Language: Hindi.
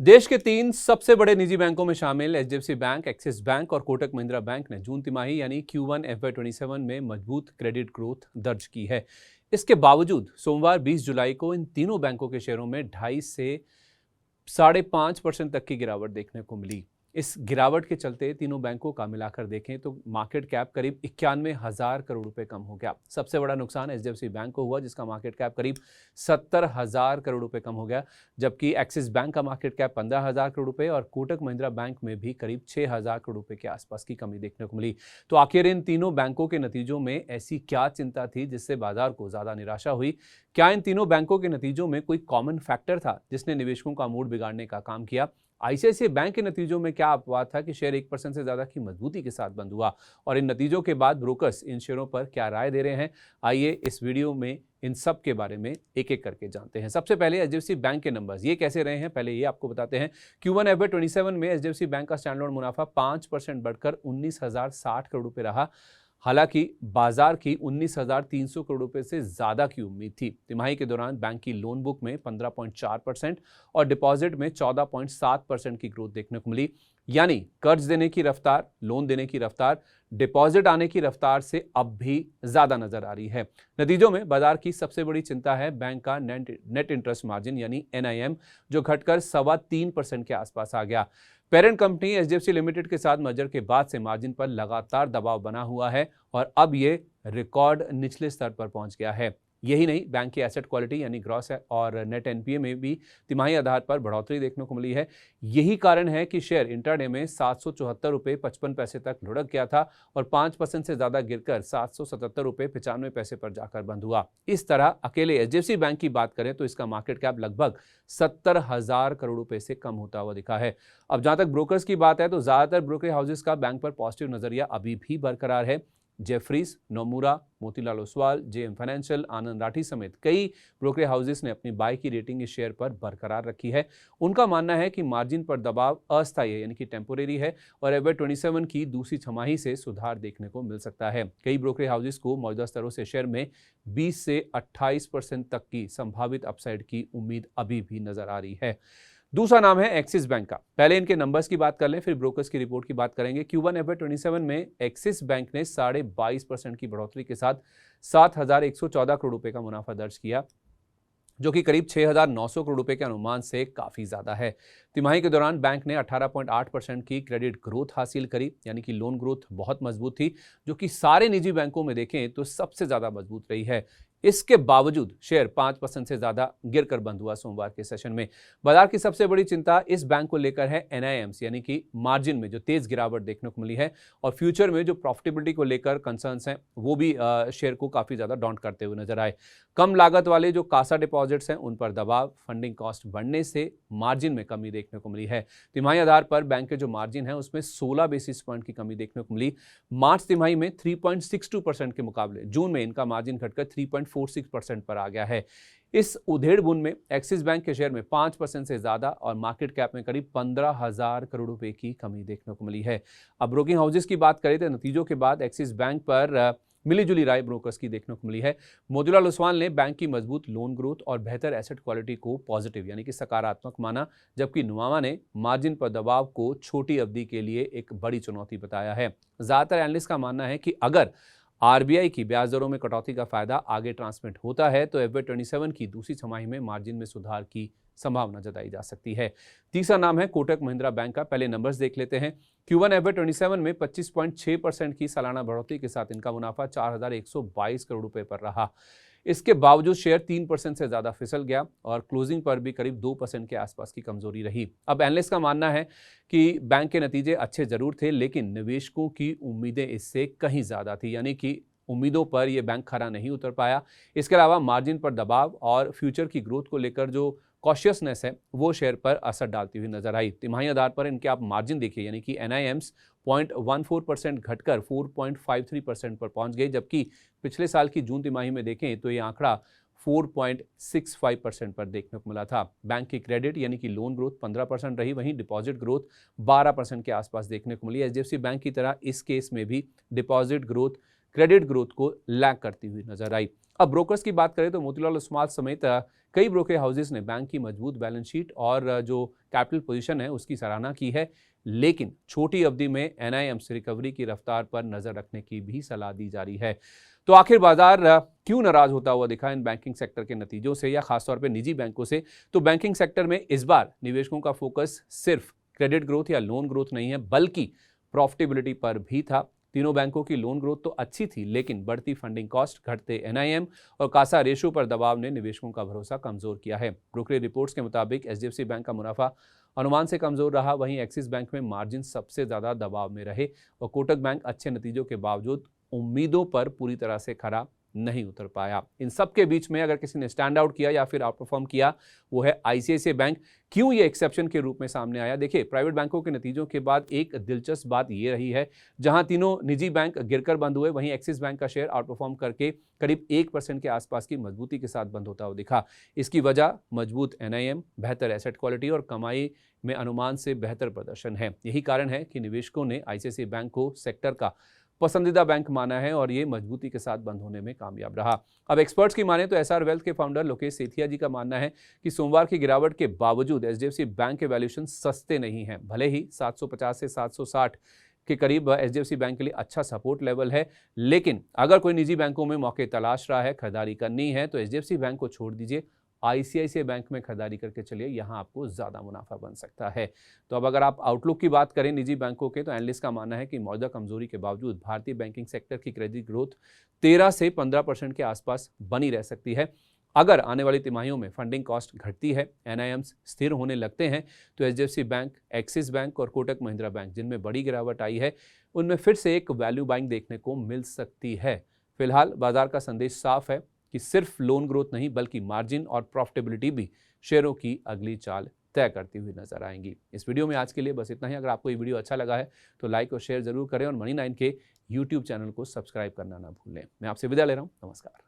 देश के 3 सबसे बड़े निजी बैंकों में शामिल एचडीएफसी बैंक, एक्सिस बैंक और कोटक महिंद्रा बैंक ने जून तिमाही यानी Q1 FY27 में मजबूत क्रेडिट ग्रोथ दर्ज की है। इसके बावजूद सोमवार 20 जुलाई को इन तीनों बैंकों के शेयरों में 2.5 से 5.5% तक की गिरावट देखने को मिली। इस गिरावट के चलते तीनों बैंकों का मिलाकर देखें तो मार्केट कैप करीब 91,000 करोड़ रुपए कम हो गया। सबसे बड़ा नुकसान एचडीएफसी बैंक को हुआ, जिसका मार्केट कैप करीब 70,000 करोड़ रुपए कम हो गया, जबकि एक्सिस बैंक का मार्केट कैप 15,000 करोड़ रुपए और कोटक महिंद्रा बैंक में भी करीब 6,000 करोड़ रुपए के आसपास की कमी देखने को मिली। तो आखिर इन तीनों बैंकों के नतीजों में ऐसी क्या चिंता थी जिससे बाजार को ज्यादा निराशा हुई? क्या इन तीनों बैंकों के नतीजों में कोई कॉमन फैक्टर था जिसने निवेशकों का मूड बिगाड़ने का काम किया? आईसीआईसीआई बैंक के नतीजों में क्या अपवाद था कि शेयर 1% से ज्यादा की मजबूती के साथ बंद हुआ? और इन नतीजों के बाद ब्रोकर्स इन शेयरों पर क्या राय दे रहे हैं? आइए इस वीडियो में इन सब के बारे में एक एक करके जानते हैं। सबसे पहले एचडीएफसी बैंक के नंबर्स ये कैसे रहे हैं, पहले ये आपको बताते हैं। Q1 FY27 में एचडीएफसी बैंक का स्टैंडअलोन मुनाफा 5% बढ़कर 19,060 करोड़ रुपए रहा। हालांकि बाजार की 19,300 करोड़ रुपए से ज्यादा की उम्मीद थी। तिमाही के दौरान बैंक की लोन बुक में 15.4% और डिपॉजिट में 14.7% की ग्रोथ देखने को मिली। यानी कर्ज देने की रफ्तार, लोन देने की रफ्तार, डिपॉजिट आने की रफ्तार से अब भी ज्यादा नजर आ रही है। नतीजों में बाजार की सबसे बड़ी चिंता है बैंक का नेट इंटरेस्ट मार्जिन यानी NIM, जो घटकर 3.25% के आसपास आ गया। पेरेंट कंपनी एचडीएफसी लिमिटेड के साथ मर्जर के बाद से मार्जिन पर लगातार दबाव बना हुआ है और अब ये रिकॉर्ड निचले स्तर पर पहुंच गया है। यही नहीं, बैंक की एसेट क्वालिटी यानी ग्रॉस और नेट एनपीए में भी तिमाही आधार पर बढ़ोतरी देखने को मिली है। यही कारण है कि शेयर इंट्राडे में 774 रुपये 55 पैसे तक लुढ़क गया था और 5% से ज्यादा गिरकर 777 रुपये 95 पैसे पर जाकर बंद हुआ। इस तरह अकेले एचडीएफसी बैंक की बात करें तो इसका मार्केट कैप लगभग 70,000 करोड़ रुपए से कम होता हुआ दिखा है। अब जहां तक ब्रोकर्स की बात है तो ज्यादातर ब्रोकरेज हाउसेस का बैंक पर पॉजिटिव नजरिया अभी भी बरकरार है। Jefferies, Nomura, Motilal Oswal, JM financial, Anand Rathi समेत कई ब्रोकरेज हाउसेस ने अपनी बाय की रेटिंग इस शेयर पर बरकरार रखी है। उनका मानना है कि मार्जिन पर दबाव अस्थायी है यानी कि टेम्पोरेरी है और FY27 की दूसरी छमाही से सुधार देखने को मिल सकता है। कई ब्रोकरेज हाउसेस को मौजूदा स्तरों से शेयर में 20 से 28% तक की संभावित अपसाइड की उम्मीद अभी भी नजर आ रही है। दूसरा नाम है एक्सिस बैंक का। पहले इनके नंबर्स की बात कर लें, फिर ब्रोकर्स की रिपोर्ट की बात करेंगे। Q1 FY27 में एक्सिस बैंक ने 22.5% की बढ़ोतरी के साथ 7,114 करोड़ रुपए का मुनाफा दर्ज किया, जो कि करीब 6,900 करोड़ रुपए के अनुमान से काफी ज्यादा है। तिमाही के दौरान बैंक ने 18.8% की क्रेडिट ग्रोथ हासिल करी, यानी कि लोन ग्रोथ बहुत मजबूत थी, जो कि सारे निजी बैंकों में देखें तो सबसे ज्यादा मजबूत रही है। इसके बावजूद शेयर 5% से ज्यादा गिरकर बंद हुआ सोमवार के सेशन में। बाजार की सबसे बड़ी चिंता इस बैंक को लेकर है NIMs यानी कि मार्जिन में जो तेज गिरावट देखने को मिली है और फ्यूचर में जो प्रॉफिटेबिलिटी को लेकर कंसर्न्स हैं वो भी शेयर को काफी ज्यादा डॉन्ट करते हुए नजर आए। कम लागत वाले जो कासा डिपॉजिट्स हैं उन पर दबाव, फंडिंग कॉस्ट बढ़ने से मार्जिन में कमी देखने को मिली है। तिमाही आधार पर बैंक के जो मार्जिन है उसमें 16 बेसिस पॉइंट की कमी देखने को मिली। मार्च तिमाही में 3.62% के मुकाबले जून में इनका मार्जिन घटकर 3.46% पर आ गया है। इस उधेड़ बुन में एक्सिस बैंक के शेयर में 5% से ज्यादा और मार्केट कैप में करीब 15,000 करोड़ रुपए की कमी देखने को मिली है। अब ब्रोकिंग हाउसेस की बात करें तो नतीजों के बाद एक्सिस बैंक पर मिलीजुली राय ब्रोकर्स की देखने को मिली है। मोतीलाल ओसवाल ने बैंक की मजबूत लोन ग्रोथ और बेहतर एसेट क्वालिटी को पॉजिटिव यानी कि सकारात्मक माना, जबकि नुमामा ने मार्जिन पर दबाव को छोटी अवधि के लिए एक बड़ी चुनौती बताया है। ज्यादातर एनालिस्ट का मानना है कि अगर RBI की ब्याज दरों में कटौती का फायदा आगे ट्रांसमिट होता है तो FY27 की दूसरी छमाही में मार्जिन में सुधार की संभावना जताई जा सकती है। तीसरा नाम है कोटक महिंद्रा बैंक का। पहले नंबर्स देख लेते हैं। Q1 FY27 में 25.6% की सालाना बढ़ोतरी के साथ इनका मुनाफा 4,122 करोड़ रुपए पर रहा। इसके बावजूद शेयर 3% से ज्यादा फिसल गया और क्लोजिंग पर भी करीब 2% के आसपास की कमजोरी रही। अब एनालिस्ट का मानना है कि बैंक के नतीजे अच्छे जरूर थे, लेकिन निवेशकों की उम्मीदें इससे कहीं ज्यादा थी, यानी कि उम्मीदों पर यह बैंक खरा नहीं उतर पाया। इसके अलावा मार्जिन पर दबाव और फ्यूचर की ग्रोथ को लेकर जो कॉशियसनेस है वो शेयर पर असर डालती हुई नजर आई। तिमाही आधार पर इनके आप मार्जिन देखिए, यानी कि NIMs 0.14% घटकर 4.53% पर पहुंच गई, जबकि पिछले साल की जून तिमाही में देखें तो ये आंकड़ा 4.65% पर देखने को मिला था। बैंक की क्रेडिट यानी कि लोन ग्रोथ 15% रही, वहीं डिपॉजिट ग्रोथ 12% के आसपास देखने को मिली। HDFC बैंक की तरह इस केस में भी डिपॉजिट ग्रोथ क्रेडिट ग्रोथ को लैग करती हुई नजर आई। अब ब्रोकर्स की बात करें तो मोतीलाल ओसवाल समेत कई ब्रोकर हाउसेस ने बैंक की मजबूत बैलेंस शीट और जो कैपिटल पोजीशन है उसकी सराहना की है, लेकिन छोटी अवधि में एनआईएम्स रिकवरी की रफ्तार पर नजर रखने की भी सलाह दी जा रही है। तो आखिर बाजार क्यों नाराज होता हुआ दिखा इन बैंकिंग सेक्टर के नतीजों से या खासतौर पर निजी बैंकों से? तो बैंकिंग सेक्टर में इस बार निवेशकों का फोकस सिर्फ क्रेडिट ग्रोथ या लोन ग्रोथ नहीं है, बल्कि प्रॉफिटेबिलिटी पर भी था। तीनों बैंकों की लोन ग्रोथ तो अच्छी थी, लेकिन बढ़ती फंडिंग कॉस्ट, घटते एनआईएम और कासा रेशो पर दबाव ने निवेशकों का भरोसा कमजोर किया है। ब्रोकरेज रिपोर्ट्स के मुताबिक एचडीएफसी बैंक का मुनाफा अनुमान से कमजोर रहा, वहीं एक्सिस बैंक में मार्जिन सबसे ज्यादा दबाव में रहे और कोटक बैंक अच्छे नतीजों के बावजूद उम्मीदों पर पूरी तरह से खरा नहीं उतर पाया। इन सब के बीच में अगर किसी ने स्टैंड आउट किया या फिर आउट परफॉर्म किया, वो है आईसीआईसीआई बैंक। क्यों ये एक्सेप्शन के रूप में सामने आया? देखिए, प्राइवेट बैंकों के नतीजों के बाद एक दिलचस्प बात ये रही है, जहां तीनों निजी बैंक गिरकर बंद हुए, वहीं एक्सिस बैंक का शेयर आउट परफॉर्म करके करीब 1% के आसपास की मजबूती के साथ बंद होता हुआ दिखा। इसकी वजह मजबूत एनआईएम, बेहतर एसेट क्वालिटी और कमाई में अनुमान से बेहतर प्रदर्शन है। यही कारण है कि निवेशकों ने आईसीआईसीआई बैंक को सेक्टर का पसंदीदा बैंक माना है और ये मजबूती के साथ बंद होने में कामयाब रहा। अब एक्सपर्ट्स की माने तो एसआर वेल्थ के फाउंडर लोकेश सेठिया जी का मानना है कि सोमवार की गिरावट के बावजूद एचडीएफसी बैंक के वैल्यूएशन सस्ते नहीं हैं। भले ही 750 से 760 के करीब एचडीएफसी बैंक के लिए अच्छा सपोर्ट लेवल है, लेकिन अगर कोई निजी बैंकों में मौके तलाश रहा है, खरीदारी करनी है, तो एचडीएफसी बैंक को छोड़ दीजिए, आईसीआईसीआई बैंक में खरीदारी करके चलिए, यहां आपको ज्यादा मुनाफा बन सकता है। तो अब अगर आप आउटलुक की बात करें निजी बैंकों के, तो एनालिस्ट का मानना है कि मौजूदा कमजोरी के बावजूद भारतीय बैंकिंग सेक्टर की क्रेडिट ग्रोथ 13 से 15% के आसपास बनी रह सकती है। अगर आने वाली तिमाहियों में फंडिंग कॉस्ट घटती है, एनआईएम्स स्थिर होने लगते हैं, तो एचडीएफसी बैंक, एक्सिस बैंक और कोटक महिंद्रा बैंक, जिनमें बड़ी गिरावट आई है, उनमें फिर से एक वैल्यू बाइंग देखने को मिल सकती है। फिलहाल बाजार का संदेश साफ है कि सिर्फ लोन ग्रोथ नहीं, बल्कि मार्जिन और प्रॉफिटेबिलिटी भी शेयरों की अगली चाल तय करती हुई नजर आएंगी। इस वीडियो में आज के लिए बस इतना ही। अगर आपको ये वीडियो अच्छा लगा है तो लाइक और शेयर जरूर करें और मनी 9 के यूट्यूब चैनल को सब्सक्राइब करना ना भूलें। मैं आपसे विदा ले रहा हूं। नमस्कार।